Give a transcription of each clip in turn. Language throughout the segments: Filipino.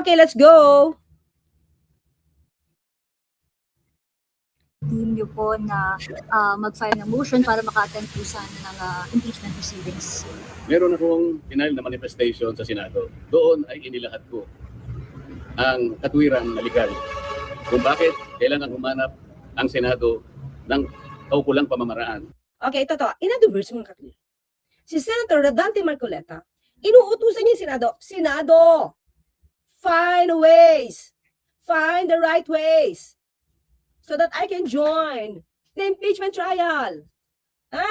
Okay, let's go. Team niyo po na mag-file ng motion para maka-attend po sana ng impeachment proceedings? Meron akong final na manifestation sa Senado. Doon ay inilahat ko ang katwiran na legal kung bakit kailangan humanap ang Senado ng kaukulang pamamaraan. Okay, ito to. In other words, mga kaklir, si Senator Rodante Marcoleta, inuutusan niya yung Senado, Senado, find ways, find the right ways, so that I can join the impeachment trial. Ha?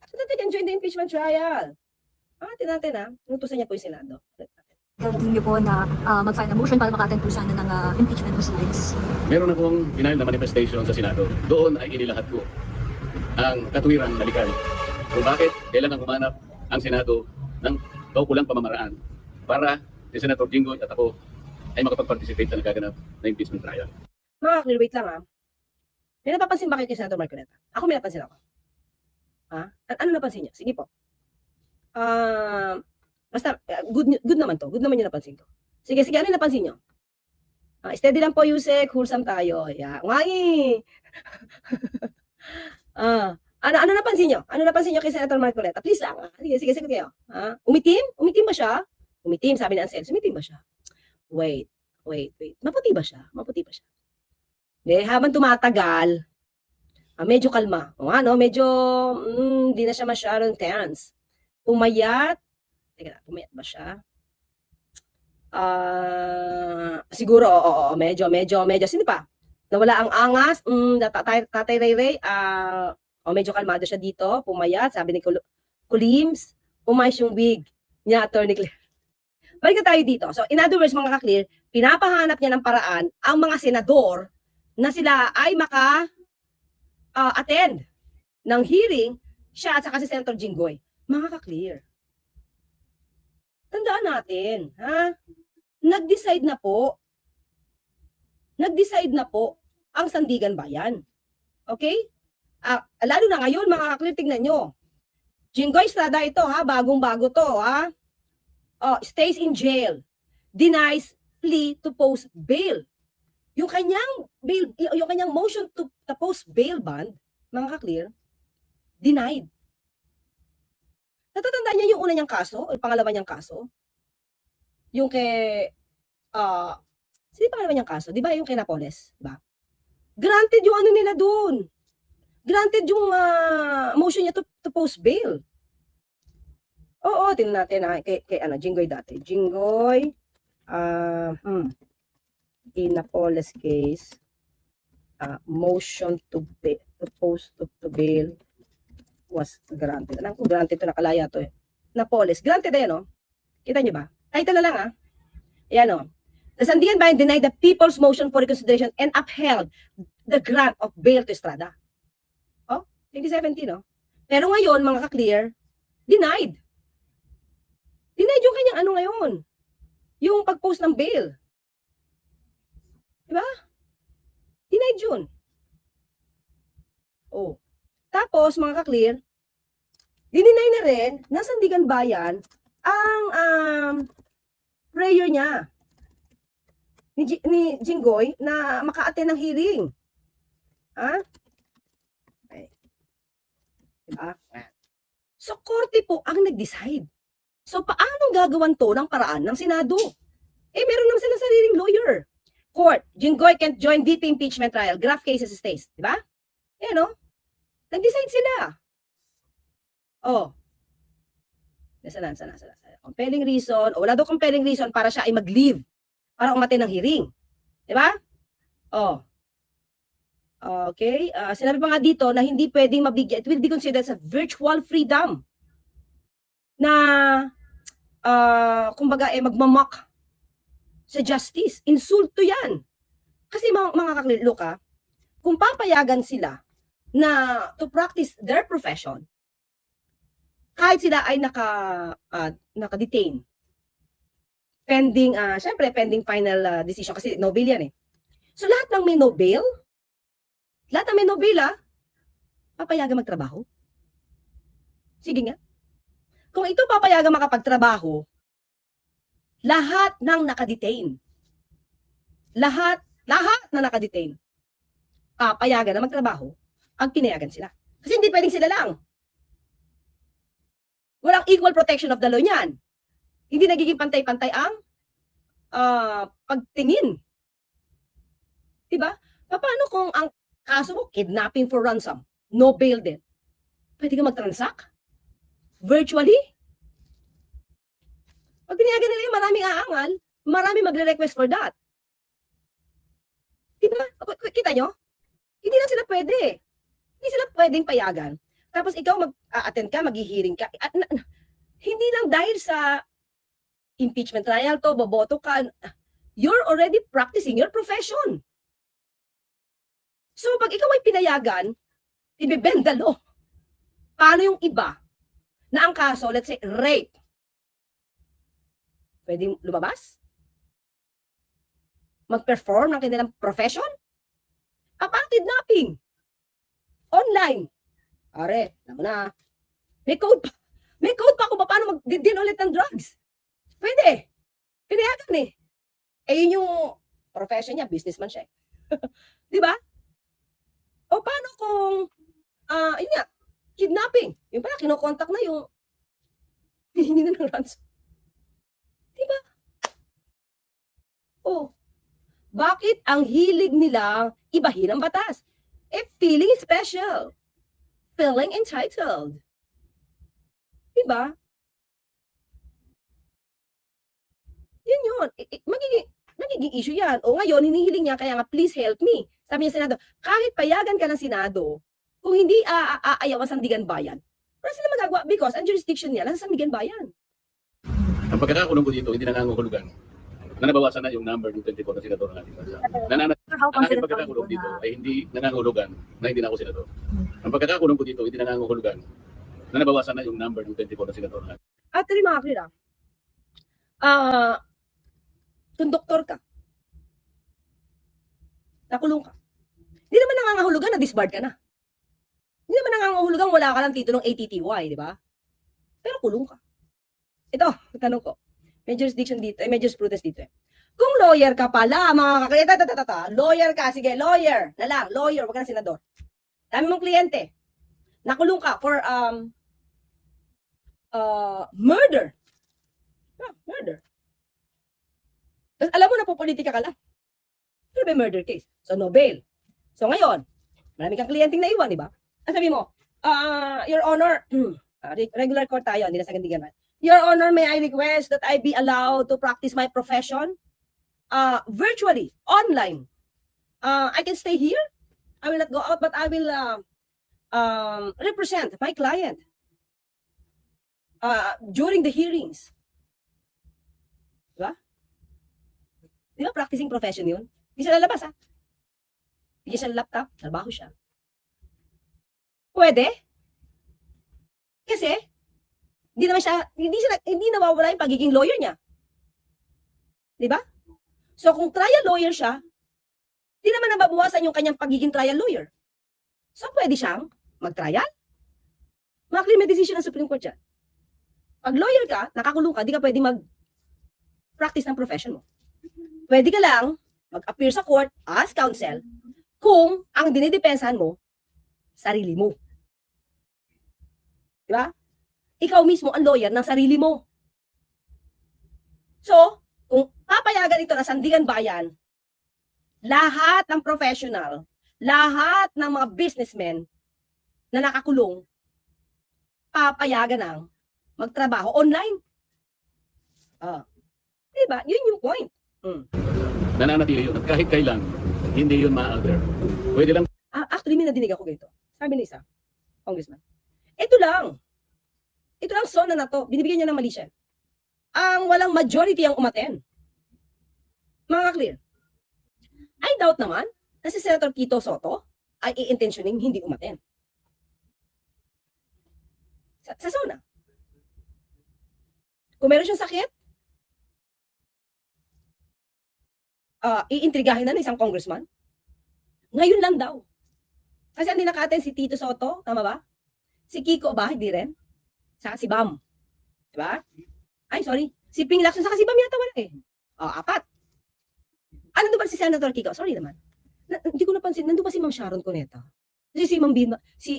So that I can join the impeachment trial. Tingnan natin ha. Inutusan niya po yung Senado. Team niyo po na mag-file ng motion para maka-attend po sana ng impeachment proceedings? Meron akong final na manifestation sa Senado. Doon ay inilahat ko ang katwiran na legal kung bakit kailangan humanap ang Senado ng kaukulang pamamaraan para si Senator Jinggoy at ako ay makapag-participate sa nagaganap na impeachment trial. Mga kaklir, wait lang ha. May napapansin ba kayo kay Senator Marcoleta? Ako may napansin ako. Ano napansin niya? Sige po. Basta, good naman to. Good naman yung napansin ko. Sige, ano yung napansin nyo? Steady lang po, Yusek. Wholesome tayo. Yeah. Wangi! Ano napansin nyo? Ano napansin nyo kay Senator Marcoleta? Please lang. Sige, sagot kayo. Umitim? Umitim ba siya? Umitim, sabi ni Ansel. Umitim ba siya? Wait. Maputi ba siya? Habang tumatagal, medyo kalma. Medyo, hindi na siya masyadong tense. Pumayat ba siya? Siguro, oo, medyo. Sino pa? Nawala ang angas, Tatay Ray, medyo kalmado siya dito, pumayat, sabi ni Kulims, umayos yung wig niya, Attorney Claire. Balik na tayo dito. So, in other words, mga kaklir, pinapahanap niya ng paraan ang mga senador na sila ay attend ng hearing, siya at saka si Senator Jinggoy. Mga kaklir, tandaan natin, nag-decide na po ang Sandigan Bayan. Okay? Lalo na ngayon, mga kaklir, tingnan nyo. Jinggoy Estrada ito, bagong-bago to, stays in jail, denies plea to post bail. Yung kanyang motion to post bail bond, mga kaklir, denied. Natatandaan niya yung una niyang kaso, o pangalawa niyang kaso? Yung kay, sino yung pangalawa niyang kaso? Di ba yung kay Napoles? Diba? Granted yung ano nila dun. Granted yung motion niya to post bail. Oo, tingnan natin kay Jinggoy dati. Jinggoy, in Napoles case, motion to post to bail was granted. Alam ko granted to, nakalaya to Napoles, granted no? Kita niyo ba? Title na lang Ayan The Sandigan Bayan denied the people's motion for reconsideration and upheld the grant of bail to Estrada. 2017 Pero ngayon, mga ka-clear, denied. Denied yung kanyang ngayon. Yung pag-post ng bail. Diba? Denied yun. Tapos, mga ka-clear, dininay na rin na Sandigan Bayan ang prayer niya ni Jinggoy na maka-attend ng hearing. Diba? So, korte po ang nag-decide. So, paano gagawan to ng paraan ng Senado? Meron naman silang sariling lawyer. Court, Jinggoy can't join VP impeachment trial. Graph cases stays. Diba? Nag-decide sila. Sana. Compelling reason. Wala daw compelling reason para siya ay mag-leave. Para umattend ng hearing. Diba? Okay. Sinabi pa nga dito na hindi pwedeng mabigyan. It will be considered as a virtual freedom. Na, kumbaga, magmamak sa justice. Insulto yan. Kasi mga kaklilook, kung papayagan sila na to practice their profession, kahit sila ay naka-detain, pending, syempre, pending final decision, kasi no bail yan So, lahat ng may no bail, papayagan magtrabaho. Sige nga. Kung ito papayagan makapagtrabaho, lahat ng nakadetain, lahat na nakadetain, papayagan na magtrabaho, pag pinayagan sila. Kasi hindi pwedeng sila lang. Walang equal protection of the law niyan. Hindi nagiging pantay-pantay ang pagtingin. Diba? Paano kung ang kaso mo, kidnapping for ransom, no bail din? Pwede ka mag-transact? Virtually? Pag pinayagan nila yung maraming aangal, marami magre-request for that. Diba? Kita nyo? Hindi lang sila pwede. Hindi sila pwedeng payagan. Tapos ikaw mag-attend ka, mag-hearing ka. Hindi lang dahil sa impeachment trial to, boboto ka. You're already practicing your profession. So pag ikaw ay pinayagan, ibibend the law. Paano yung iba na ang kaso, let's say, rape? Pwedeng lumabas? Mag-perform ng kanilang profession? Paano kidnapping? Online. Are, alam mo na. May code pa. May code pa kung paano mag-deal ulit ng drugs. Pwede. Pinayagan eh. Eh yun yung profession niya, businessman siya. Di ba? O paano kung, yun nga, kidnapping. Yung pala, kinokontak na yung hindi na ng ransom. Di ba? Oh, bakit ang hilig nila ibahin ang batas? Eh, feeling special. Feeling entitled. Diba? Yun yun. Magiging issue yan. O ngayon, hinihiling niya, kaya nga, please help me. Sabi niya Senado, kahit payagan ka ng Senado, kung hindi aayaw ang Sandigan Bayan, wala sila magagawa because ang jurisdiction niya nasa Sandigan Bayan. Ang pagkakakulong ko dito, hindi nangangahulugan na nabawasan na yung number ng 24 na senador ng ating bansa. How Ang aking confident pagkakakulong are you dito na ay hindi nangangahulugan na hindi na ako senador. Ang pagkakakulong ko dito, hindi nangangahulugan na nabawasan na yung number ng 24 na senador ng ating bansa. At rin mga kira, kung doktor ka, nakulong ka, hindi naman nangangahulugan na disbarred ka na. Hindi naman nangangahulugan wala ka ng titulong ATTY, di ba? Pero kulong ka. Ito, tanong ko. May jurisdiction dito, may jurisprudence dito eh. Kung lawyer ka pala, mga kakaya, lawyer ka, sige, lawyer na lang, lawyer, wag ka na senador. Dami mong kliyente. Nakulong ka for murder. Murder. Tapos alam mo na po politika ka lang. Pero may murder case. So no bail. So ngayon, marami kang kliyenteng naiwan, di ba? Ang sabi mo, Your Honor, regular court tayo, hindi na sa gandigan. Your Honor, may I request that I be allowed to practice my profession virtually, online. I can stay here. I will not go out, but I will represent my client during the hearings. Diba? Di ba practicing profession yun? Hindi siya lalabas, ha? Bigyan siya ng laptop, trabaho siya. Pwede? Kasi, hindi nawawala yung pagiging lawyer niya. Di ba? So, kung trial lawyer siya, di naman nababawasan yung kanyang pagiging trial lawyer. So, pwede siyang mag-trial. Makakli may decision ng Supreme Court yan. Pag lawyer ka, nakakulong ka, di ka pwede mag-practice ng profession mo. Pwede ka lang mag-appear sa court as counsel kung ang dinidepensahan mo, sarili mo. Di ba? Ikaw mismo ang lawyer ng sarili mo. So, kung papayagan ito na Sandigan Bayan, lahat ng professional, lahat ng mga businessmen na nakakulong, papayagan ng magtrabaho online. Diba? Yun yung point. Nananatili yun at kahit kailan, hindi yun ma-alter. Pwede lang. Actually, may nadinig ako ganito. Sabi ni isa, congressman, ito lang zona na to, binibigyan niya ng mali siya. Ang walang majority ang umaten. Mga clear. I doubt naman na si Senator Kito Soto ay i-intentioning hindi umaten. Sa zona. Kung meron siyang sakit, iintrigahin na ng isang congressman. Ngayon lang daw. Kasi hindi naka-attend si Tito Soto, tama ba? Si Kiko ba? Hindi rin. Saka si Bam. Diba? Ay, sorry. Si Ping Lacson, saka si Bam yata wala eh. 4. Ano ba si Senator Kiko? Sorry naman. Hindi ko napansin, nandun pa si Ma'am Sharon Cuneta. Kasi si Ma'am Vilma, si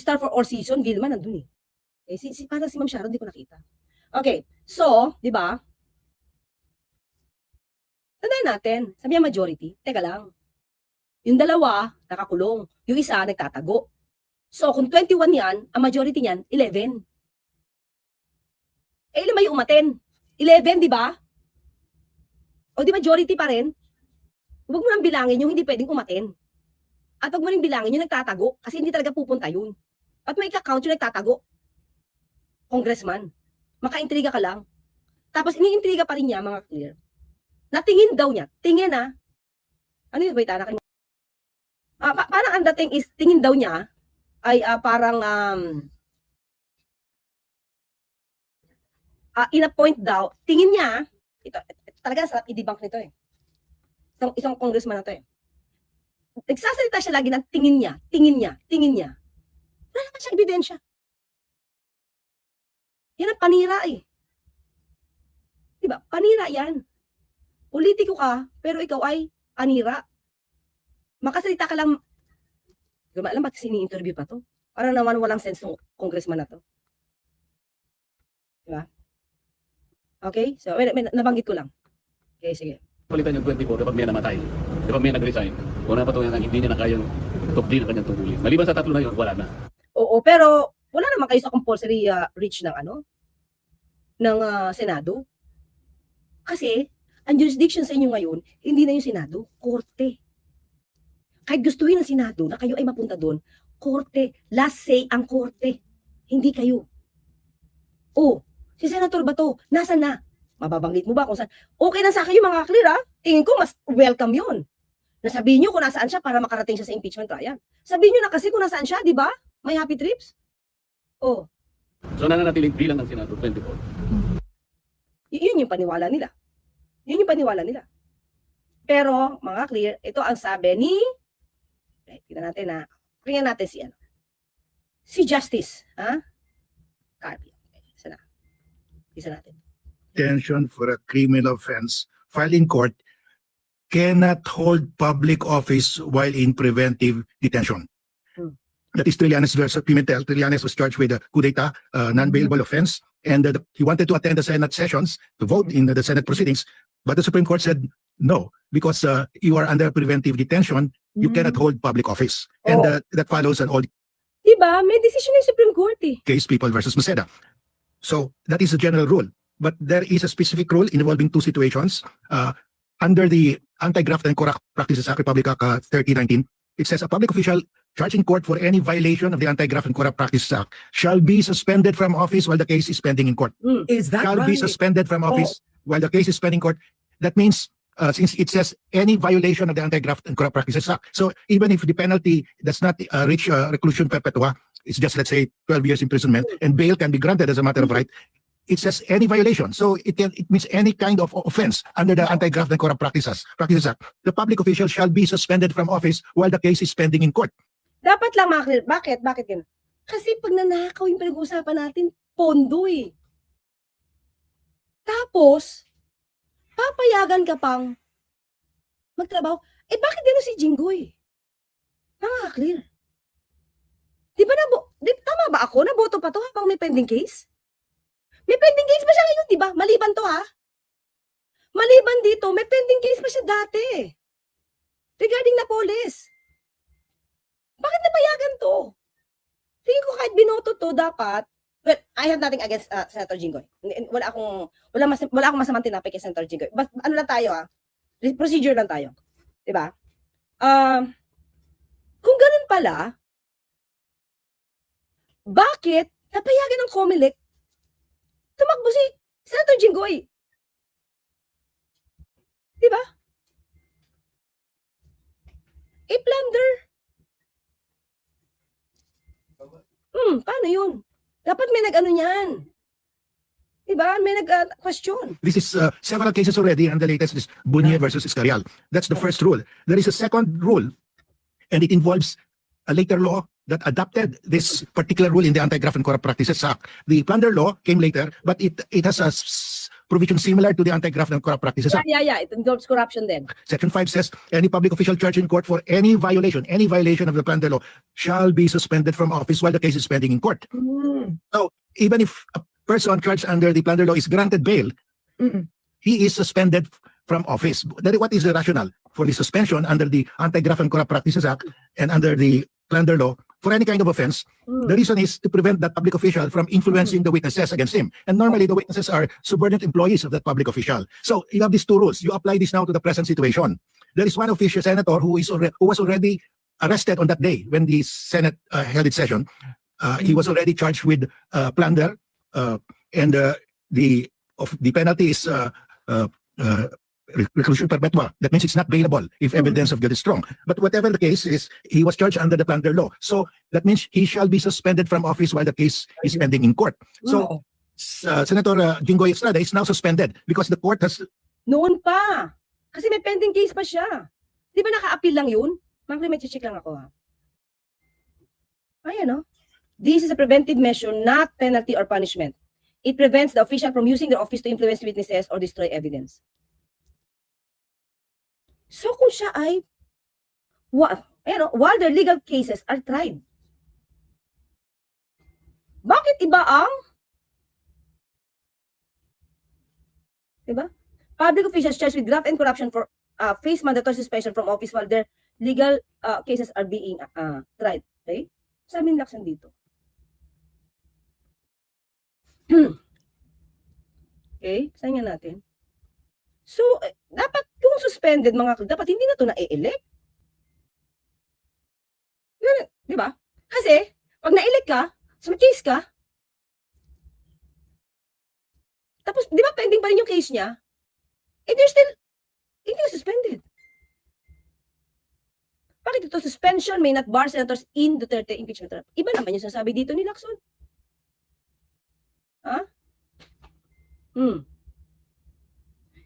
Star for All Season, Vilma nandun eh. Parang si Ma'am Sharon, hindi ko nakita. Okay, so, di ba? Tandaan natin, sabi niya majority, teka lang. Yung dalawa, nakakulong. Yung isa, nagtatago. So, kung 21 yan, ang majority niyan, 11. Eh, ilan ba yung umaten? 11, di ba? O di majority pa rin? Huwag mo nang bilangin yung hindi pwedeng umaten. At huwag mo nang bilangin yung nagtatago kasi hindi talaga pupunta yun. At may ika-count yung nagtatago. Congressman. Makaintriga ka lang. Tapos iniintriga pa rin niya, mga clear. Natingin daw niya. Tingin ah. Ano yun? Wait, anak. Parang ang dating is, tingin daw niya ay parang in-appoint daw. Tingin niya, ito talaga sarap i-debunk nito eh. Isang congressman na to eh. Nagsasalita siya lagi ng tingin niya, tingin niya, tingin niya. Wala naman siyang ebidensya. Yan ang panira eh. Diba? Panira yan. Politiko ka, pero ikaw ay panira. Makasalita ka lang. Diba, alam ba't sini-interview pa to? Parang naman walang sense ng congressman na to. Diba? Okay? So, nabanggit ko lang. Okay, sige. Palitan yung 24 kapag may namatay. Kapag may nag-resign, una pa ito hindi niya na kayang tukli ng kanyang tungkulin. Maliban sa tatlo na yun, wala na. Oo, pero wala naman kayo sa compulsory reach ng Senado. Kasi, ang jurisdiction sa inyo ngayon, hindi na yung Senado, Korte. Kahit gustuhin ng Senado na kayo ay mapunta doon, Korte, last say ang Korte, hindi kayo. Oh, si Senator Bato, nasa na? Mababanggit mo ba kung saan? Okay na sa akin yung mga clear ha? Tingin ko mas welcome yun. Nasabihin nyo kung nasaan siya para makarating siya sa impeachment trial. Sabihin nyo na kasi kung nasaan siya, di ba? May happy trips. Oh. So nananatiling bilang ng Senado 24. Yun yung paniwala nila. Yun yung paniwala nila. Pero, mga clear, ito ang sabi ni, tingnan natin na, tingnan natin si Justice, ha? Carpio. Isa natin. Detention for a criminal offense filed in court cannot hold public office while in preventive detention. That is Trillanes versus Pimentel. Trillanes was charged with a coup d'etat, non-bailable offense, and he wanted to attend the Senate sessions to vote in the Senate proceedings, but the Supreme Court said no, because you are under preventive detention, you cannot hold public office. And that follows an old Diba? May decision ng Supreme Court eh. case, People versus Maceda. So that is the general rule. But there is a specific rule involving two situations. Under the Anti-Graft and Corrupt Practices Act, Republic Act 3019, it says a public official charged in court for any violation of the Anti-Graft and Corrupt Practices Act shall be suspended from office while the case is pending in court. Is that Shall be right? suspended from office while the case is pending in court. That means since it says any violation of the Anti-Graft and Corrupt Practices Act, so even if the penalty does not reach reclusion perpetua, it's just, let's say, 12 years imprisonment, and bail can be granted as a matter of right, it says any violation. So it means any kind of offense under the Anti-Graft and Corrupt Practices Act. The public official shall be suspended from office while the case is pending in court. Dapat lang makaklear. Bakit? Bakit ganun? Kasi pag nanakaw yung pinag-uusapan natin, pondo eh. Tapos, papayagan ka pang magtrabaho. Eh bakit gano'n si Jinggoy? Nakaka-clear. Di ba tama ba ako? Naboto pa to habang may pending case? May pending case pa siya ngayon, di ba? Maliban to ha? Maliban dito, may pending case pa siya dati. Regarding Napoles. Bakit napayagan to? Tingin ko kahit binoto to, dapat, well, I have nothing against Senator Jinggoy. Wala akong masamang tinapik kay Senator Jinggoy. But ano lang tayo procedure lang tayo. Diba? Kung ganun pala, bakit napayagan ng COMELEC tumakbo si Senator Jinggoy? Diba? Plunder. Paano yun? Dapat may nag-ano niyan. Diba? May nag-question. This is several cases already, and the latest is Bunye versus Escarial. That's the first rule. There is a second rule, and it involves a later law that adopted this particular rule in the Anti-Graft and Corrupt Practices Act. The plunder law came later, but it has a provision similar to the Anti-Graft and Corrupt Practices Act. Yeah. It involves corruption then. Section 5 says, any public official charged in court for any violation of the plunder law shall be suspended from office while the case is pending in court. So even if a person charged under the plunder law is granted bail, he is suspended from office. What is the rationale for the suspension under the Anti-Graft and Corrupt Practices Act and under the plunder law for any kind of offense? The reason is to prevent that public official from influencing the witnesses against him. And normally the witnesses are subordinate employees of that public official. So you have these two rules. You apply this now to the present situation. There is one official senator who was already arrested on that day when the Senate held its session. He was already charged with plunder, and the penalty is reclusion perpetua. That means it's not bailable if evidence of guilt is strong. But whatever the case is, he was charged under the plunder law. So that means he shall be suspended from office while the case is pending in court. So Senator Jinggoy Estrada is now suspended because the court has... Noon pa. Kasi may pending case pa siya. Di ba naka-appeal lang yun? May check lang ako ha. Ayan o. This is a preventive measure, not penalty or punishment. It prevents the official from using their office to influence witnesses or destroy evidence. So kung siya ay, while their legal cases are tried, bakit iba ang, diba? Public officials charged with graft and corruption for face mandatory suspension from office while their legal cases are being tried. Okay? Sa amin laksan dito. Okay? Saan nga natin? So, dapat kung suspended dapat hindi na ito na-elect. Di ba? Kasi, pag na-elect ka, sa case ka, tapos, di ba pending pa rin yung case niya? And you're still, hindi na suspended. Bakit ito? Suspension may not bar senators in Duterte impeachment trial. Iba naman yung sasabi dito ni Lacson. Ha?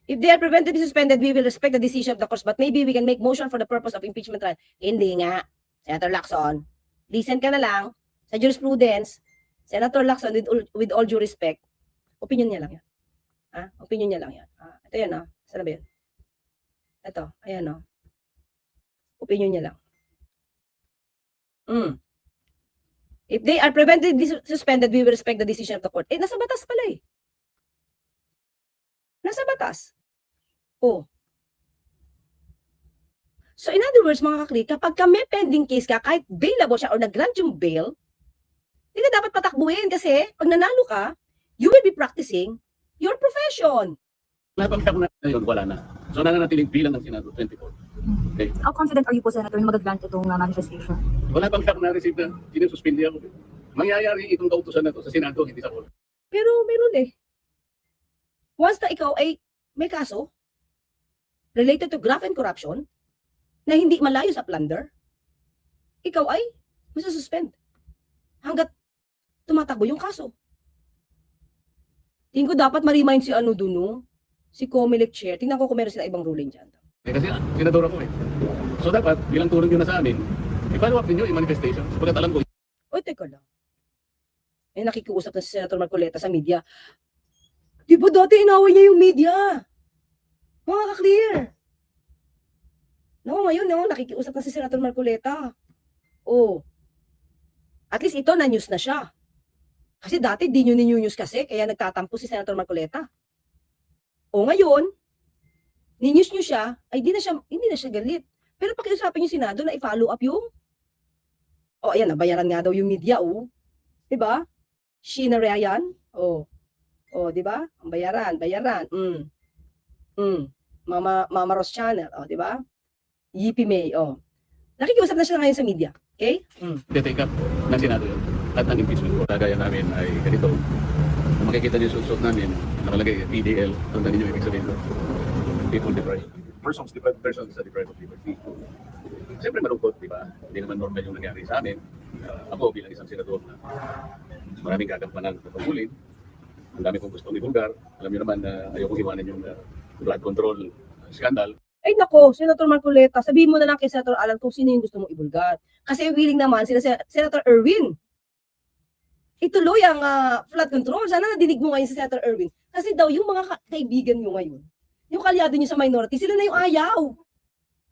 If they are prevented to be suspended, we will respect the decision of the courts, but maybe we can make motion for the purpose of impeachment trial. Hindi nga, Senator Lacson. Listen ka na lang sa jurisprudence. Senator Lacson, with all due respect, opinion niya lang yan. Opinion niya lang yan. Ito yan, saan na ba yun? Ito, ayan, opinion niya lang. If they are prevented to be suspended, we will respect the decision of the court. Nasa batas pala eh. Nasa batas. So in other words, mga kaklik, kapag may pending case ka, kahit bailable siya or nag-grant yung bail, hindi ka dapat patakbuhin kasi pag nanalo ka, you will be practicing your profession. Napag na yun, wala na. So nananatiling bilang ng Senado, 24. Okay. How confident are you po, Senator, na mag-grant itong manifestation? Wala pang shock na receive na sinususpindi ako. Mangyayari itong kautusan na to sa Senado, hindi sa court. Pero meron eh. Once na ikaw ay may kaso related to graft and corruption na hindi malayo sa plunder, ikaw ay masususpend hanggat tumatakbo yung kaso. Tingin ko dapat ma-remind si si Comelec Chair. Tingnan ko kung meron sila ibang ruling dyan. Kasi senador ako eh. So dapat, bilang tulong nyo na sa amin, i-follow up ninyo yung manifestation. Sapagkat alam ko. Teka lang. Nakikiusap na si Senator Marcoleta sa media. Di ba dati inaway niya yung media? Mga ka-clear. Ngayon, nakikiusap na si Senator Marcoleta. At least ito, na-news na siya. Kasi dati, di nyo ni-news kasi, kaya nagtatampo si Senator Marcoleta. Ngayon, ni-news nyo siya, ay hindi na siya galit. Pero pakiusapin yung Senado na i-follow up yung, ayan, nabayaran nga daw yung media, Diba? Sheena Ryan, diba? Ang bayaran. Mama Ross Channel, diba? Yippee May, Nakikiusap na siya ngayon sa media, okay? Take up ng Senado yun. At ng impeachment court, kagaya namin ay ganito. Kung makikita niyo yung susunod namin, nakalagay PDL, tanda ninyo ibig sabihin doon. People deprived. Persons sa deprived of liberty. Siyempre malungkot, diba? Hindi naman normal yung nangyari sa amin. Ako bilang isang senador na maraming gagampanan na pagulin. Ang dami kong gustong ibulgar. Alam niyo naman na ayokong iwanan yung blood control scandal. Ay nako, Senator Marcoleta, sabihin mo na lang kay Senator Alan kung sino yung gusto mong ibulgar. Kasi willing naman sila Senator Erwin. Ituloy ang flood control. Sana nadinig mo ngayon si Senator Erwin. Kasi daw, yung mga kaibigan nyo ngayon, yung kalyado nyo sa minority, sila na yung ayaw.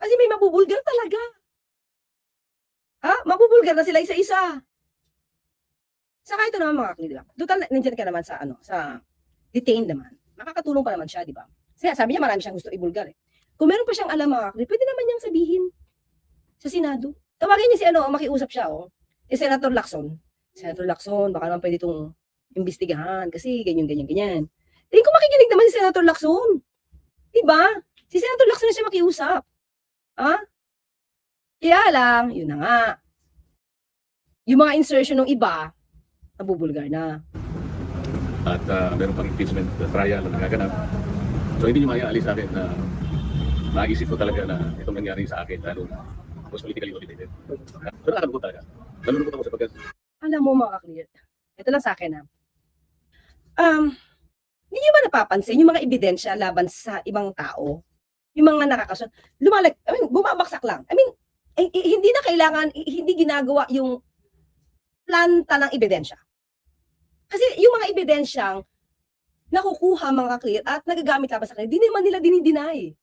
Kasi may mabubulgar talaga. Mabubulgar na sila isa-isa. Saka ito naman mga klid, total, nandiyan ka naman sa, sa detained naman. Makakatulong pa naman siya, di ba? Kasi sabi niya, marami siyang gusto ibulgar eh. Kung meron pa siyang alam mga klid, pwede naman niyang sabihin sa Senado. Tawagin niya si makiusap siya, Senator Lacson. Senator Lacson, baka naman pwede itong imbestigahan kasi ganyan. Tingin ko makikinig naman si Senator Lacson. Diba? Si Senator Lacson na siya makiusap. Kaya lang, yun na nga. Yung mga insertion ng iba, nabubulgar na. At meron pang impeachment trial na nagaganap. So hindi nyo maiaalis sa akin na maisip ko talaga na itong nangyari sa akin, lalo was politically motivated. So nakakalungkot talaga. Nalulungkot ako sapagkat Alam mo mga clear, ito lang sa akin hindi nyo ba napapansin yung mga ebidensya laban sa ibang tao? Yung mga nakakasunod, bumabaksak lang. Hindi na kailangan, hindi ginagawa yung planta ng ebidensya. Kasi yung mga ebidensyang nakukuha mga clear at nagagamit laban sa kanila, hindi naman nila dinideny.